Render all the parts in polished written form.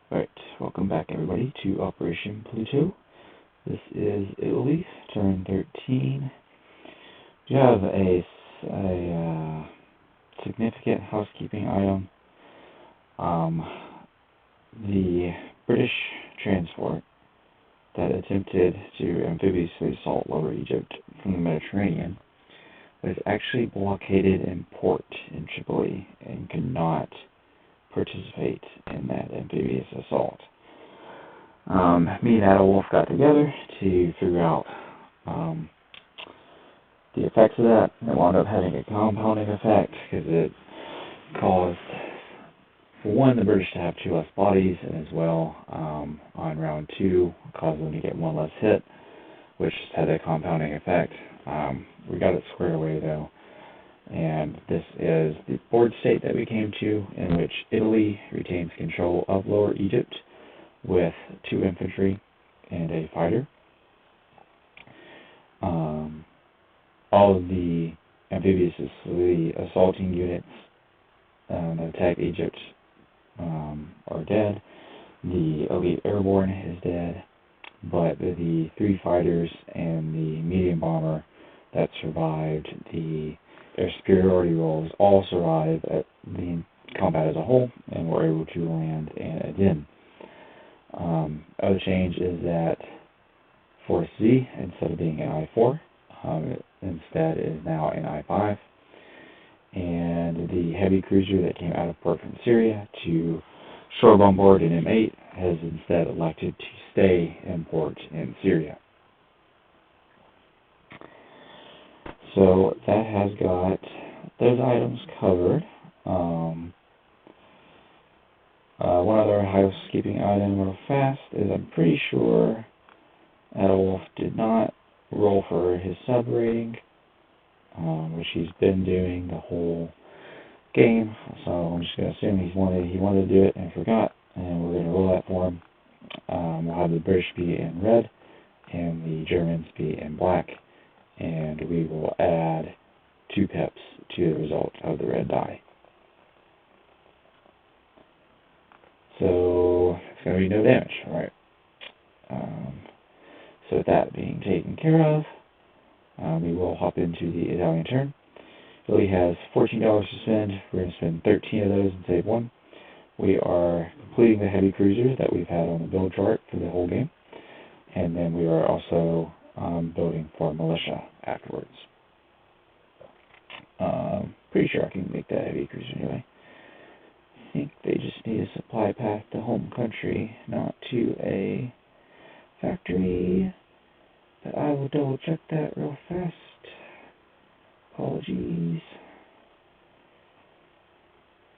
Alright, welcome back everybody to Operation Pluto. This is Italy, turn 13. We have a significant housekeeping item. The British transport that attempted to amphibiously assault Lower Egypt from the Mediterranean was actually blockaded in port in Tripoli and could not participate in that amphibious assault. Me and Adolf got together to figure out the effects of that. It wound up having a compounding effect because it caused, for one, the British to have 2 less bodies, and as well, on round 2, caused them to get 1 less hit, which had a compounding effect. We got it squared away though. And this is the board state that we came to, in which Italy retains control of Lower Egypt with 2 infantry and a fighter. All of the amphibiously assaulting units that attack Egypt are dead. The elite airborne is dead, but the 3 fighters and the medium bomber that survived the their superiority roles all survived at the combat as a whole and were able to land in a den. Other change is that Force Z, instead of being an I-4, it instead is now an I-5. And the heavy cruiser that came out of port from Syria to shore bombard an M8 has instead elected to stay in port in Syria. So that has got those items covered. One other housekeeping item real fast is I'm pretty sure Adolf did not roll for his sub rating, which he's been doing the whole game. So I'm just going to assume he wanted to do it and forgot, and we're going to roll that for him. We'll have the British be in red and the Germans be in black. And we will add 2 pips to the result of the red die. So it's going to be no damage, right? So with that being taken care of, we will hop into the Italian turn. Italy has $14 to spend. We're going to spend 13 of those and save 1. We are completing the heavy cruisers that we've had on the build chart for the whole game. And then we are also building for militia afterwards. Pretty sure I can make that heavy cruiser anyway. I think they just need a supply path to home country, not to a factory. But I will double check that real fast. Apologies.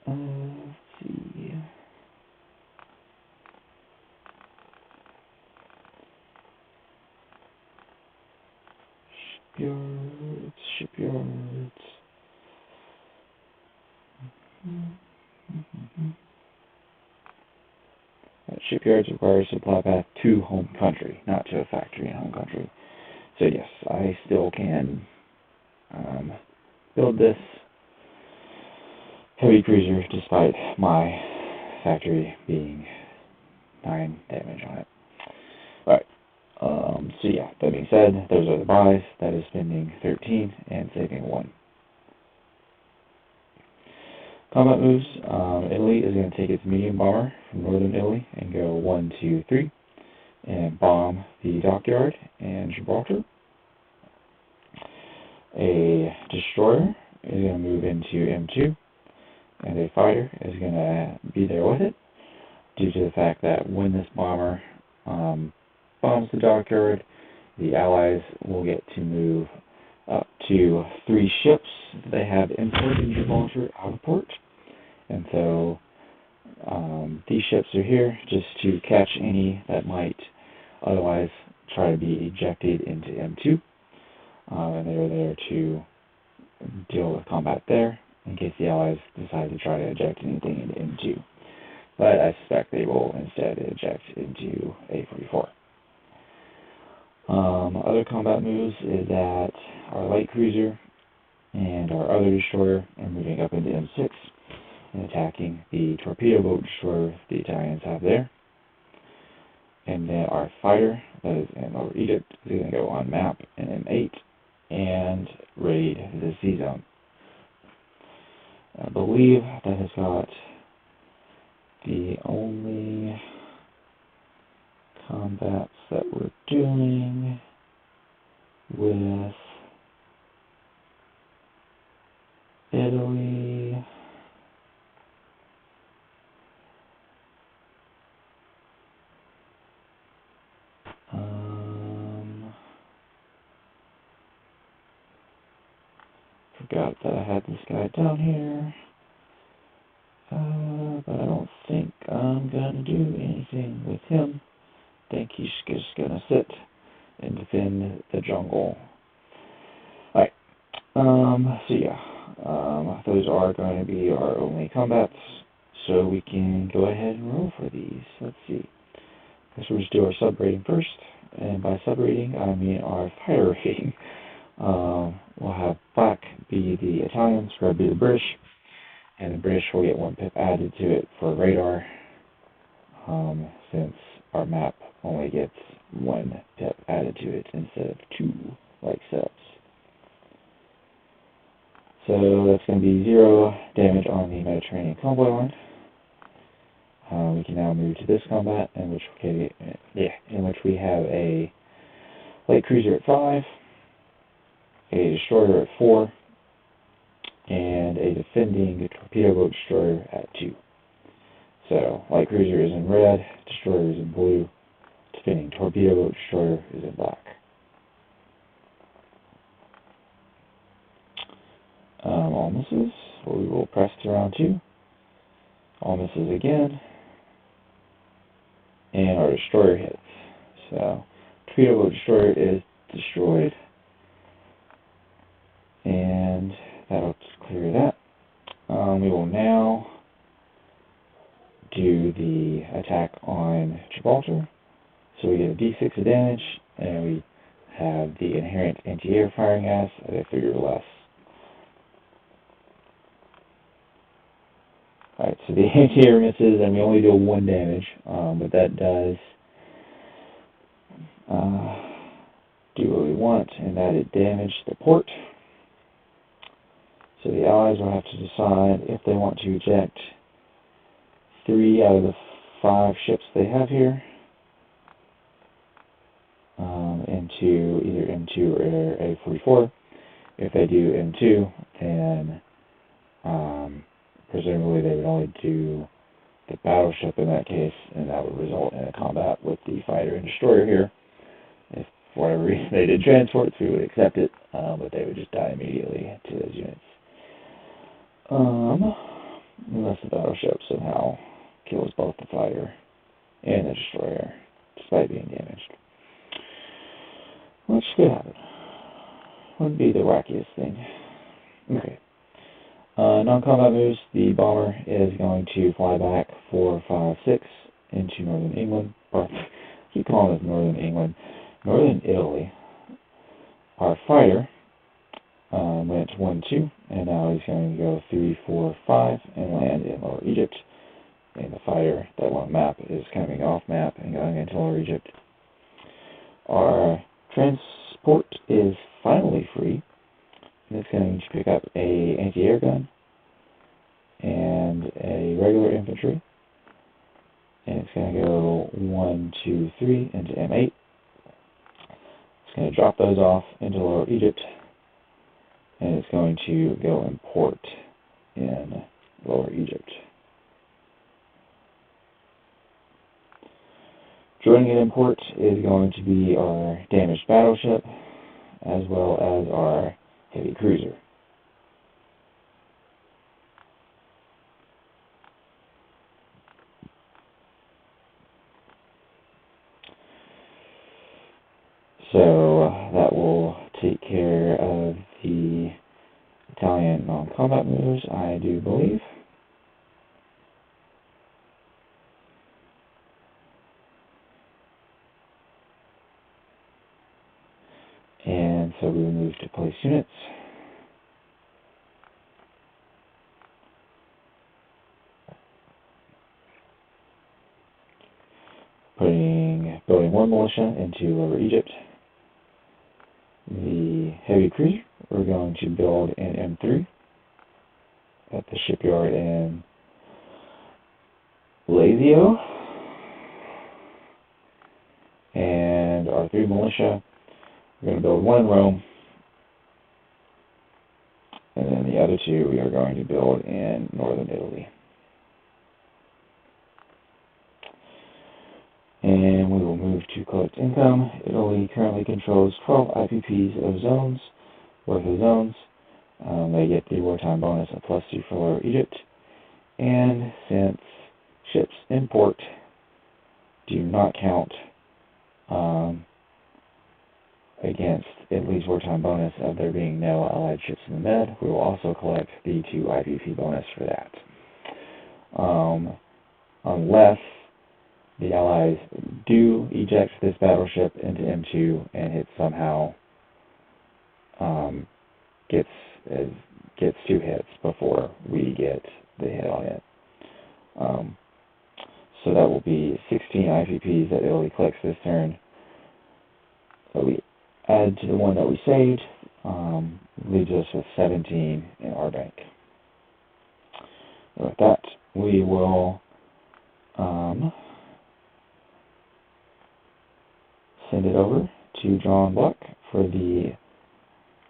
Let's see. Shipyards. Shipyards require a supply path to home country, not to a factory in home country. So yes, I still can build this heavy cruiser despite my factory being 9 damage on it. Alright. So yeah, that being said, those are the buys. That is spending 13 and saving 1. Combat moves. Italy is going to take its medium bomber from northern Italy and go 1, 2, 3 and bomb the dockyard and Gibraltar. A destroyer is going to move into M2, and a fighter is going to be there with it, due to the fact that when this bomber bombs the dockyard, the Allies will get to move up to 3 ships that they have imported in Gibraltar out of port. And so these ships are here just to catch any that might otherwise try to be ejected into M2. And they're there to deal with combat there in case the Allies decide to try to eject anything into M2. But I suspect they will instead eject into A44. Other combat moves is that our light cruiser and our other destroyer are moving up into M6 and attacking the torpedo boat destroyer the Italians have there. And then our fighter, that is in Lower Egypt, is going to go on map in M8 and raid the C zone. I believe that has got the only combats that we're doing with Italy. Forgot that I had this guy down here. But I don't think I'm gonna do anything with him. I think he's just gonna sit and defend the jungle. Alright. So yeah. Those are going to be our only combats. So we can go ahead and roll for these. Let's see. Guess we'll just do our sub rating first. And by sub rating, I mean our fighter rating. We'll have black be the Italians, red be the British, and the British will get 1 pip added to it for radar, since our map only gets 1 pip added to it instead of 2 like subs. So that's going to be 0 damage on the Mediterranean convoy line. We can now move to this combat, in which we have a light cruiser at 5, a destroyer at 4, and a defending torpedo boat destroyer at 2. So, light cruiser is in red, destroyer is in blue, defending torpedo boat destroyer is in black. All misses, we will press to round 2. All misses again, and our destroyer hits. So, torpedo boat destroyer is destroyed, and that'll clear that. We will now do the attack on Gibraltar. So we get a d6 of damage, and we have the inherent anti-air firing gas at a 3 or less. Alright, so the anti-air misses, and we only do 1 damage, but that does do what we want, and that it damaged the port. So the Allies will have to decide if they want to eject 3 out of the 5 ships they have here into either M2 or A44. If they do M2, then presumably they would only do the battleship in that case, and that would result in a combat with the fighter and destroyer here. If for whatever reason they did transports, we would accept it, but they would just die immediately to those units. Unless the battleship somehow kills both the fighter and the destroyer, despite being damaged. Which could happen. Wouldn't be the wackiest thing. Okay. Non-combat moves, the bomber is going to fly back 4, 5, 6 into northern England. Or, I keep calling it northern England. Northern Italy. Our fighter went 1, 2, and now he's going to go 3, 4, 5 and land in Lower Egypt. And the fighter, that one map, is coming off map and going into Lower Egypt. Our transport is finally free, and it's going to pick up a anti-air gun and a regular infantry. And it's going to go 1, 2, 3 into M8. It's going to drop those off into Lower Egypt, and it's going to go in port in Lower Egypt. Joining it in port is going to be our damaged battleship, as well as our heavy cruiser. So that will take care of the Italian non-combat moves, I do believe. And so we will move to place units. Putting building 1 militia into Lower Egypt. The heavy cruiser, we're going to build an M3 at the shipyard in Lazio. And our 3 militia, we're going to build 1 in Rome. And then the other 2 we are going to build in northern Italy. And we will move to collect income. Italy currently controls 12 IPPs of zones, worth of zones. They get the wartime bonus of +2 for Lower Egypt. And since ships in port do not count against Italy's wartime bonus of there being no allied ships in the Med, we will also collect the 2 IPP bonus for that. Unless the Allies do eject this battleship into M2 and it somehow gets 2 hits before we get the hit on it. So that will be 16 IPPs that Italy collects this turn. So we add to the one that we saved, leaves us with 17 in our bank. And with that, we will send it over to John Block for the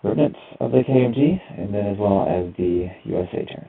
remnants of the KMT, and then as well as the USA turn.